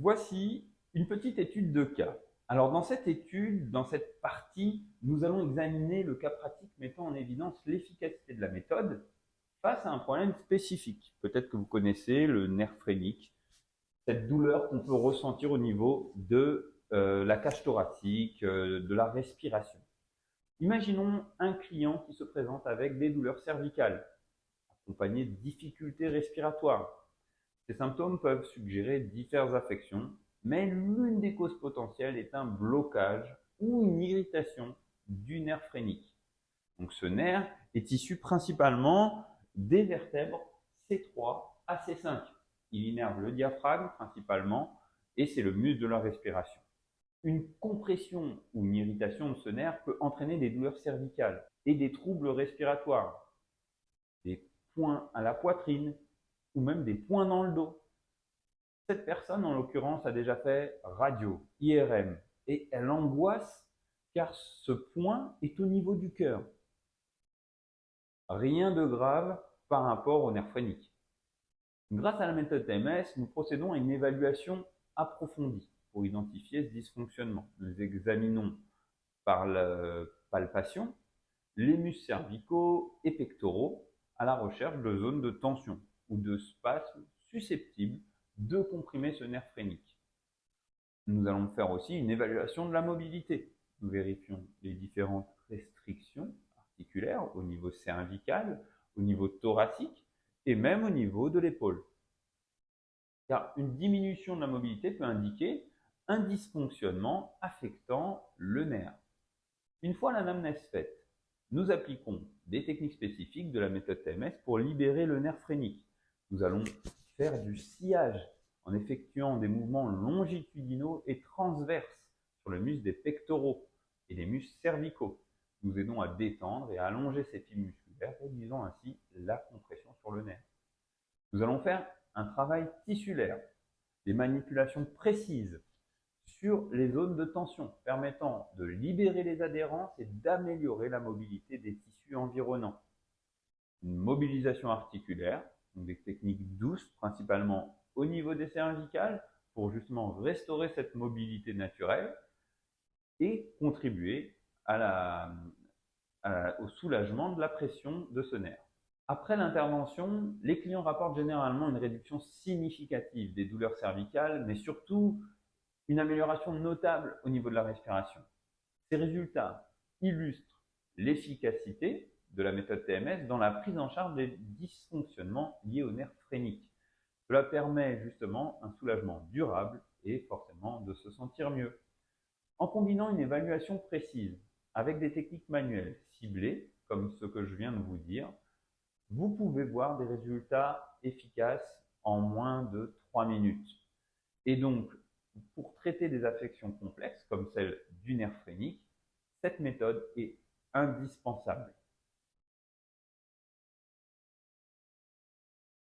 Voici une petite étude de cas. Alors dans cette étude, dans cette partie, nous allons examiner le cas pratique mettant en évidence l'efficacité de la méthode face à un problème spécifique. Peut-être que vous connaissez le nerf phrénique, cette douleur qu'on peut ressentir au niveau de la cage thoracique, de la respiration. Imaginons un client qui se présente avec des douleurs cervicales, accompagnées de difficultés respiratoires. Ces symptômes peuvent suggérer diverses affections, mais l'une des causes potentielles est un blocage ou une irritation du nerf phrénique. Donc ce nerf est issu principalement des vertèbres C3 à C5. Il innerve le diaphragme principalement et c'est le muscle de la respiration. Une compression ou une irritation de ce nerf peut entraîner des douleurs cervicales et des troubles respiratoires, des points à la poitrine ou même des points dans le dos. Cette personne, en l'occurrence, a déjà fait radio, IRM, et elle angoisse car ce point est au niveau du cœur. Rien de grave par rapport au nerf phrénique. Grâce à la méthode TMS, nous procédons à une évaluation approfondie pour identifier ce dysfonctionnement. Nous examinons par la palpation les muscles cervicaux et pectoraux à la recherche de zones de tension ou de spasmes susceptibles de comprimer ce nerf phrénique. Nous allons faire aussi une évaluation de la mobilité. Nous vérifions les différentes restrictions articulaires au niveau cervical, au niveau thoracique et même au niveau de l'épaule. Car une diminution de la mobilité peut indiquer un dysfonctionnement affectant le nerf. Une fois l'anamnèse faite, nous appliquons des techniques spécifiques de la méthode TMS pour libérer le nerf phrénique. Nous allons faire du sciage en effectuant des mouvements longitudinaux et transverses sur le muscle des pectoraux et les muscles cervicaux. Nous aidons à détendre et à allonger ces fibres musculaires, réduisant ainsi la compression sur le nerf. Nous allons faire un travail tissulaire, des manipulations précises sur les zones de tension, permettant de libérer les adhérences et d'améliorer la mobilité des tissus environnants. Une mobilisation articulaire, donc des techniques douces, principalement au niveau des cervicales, pour justement restaurer cette mobilité naturelle et contribuer au soulagement de la pression de ce nerf. Après l'intervention, les clients rapportent généralement une réduction significative des douleurs cervicales, mais surtout une amélioration notable au niveau de la respiration. Ces résultats illustrent l'efficacité de la méthode TMS dans la prise en charge des dysfonctionnements liés au nerf phrénique. Cela permet justement un soulagement durable et forcément de se sentir mieux. En combinant une évaluation précise avec des techniques manuelles ciblées, comme ce que je viens de vous dire, vous pouvez voir des résultats efficaces en moins de 3 minutes. Et donc, pour traiter des affections complexes comme celle du nerf phrénique, cette méthode est indispensable.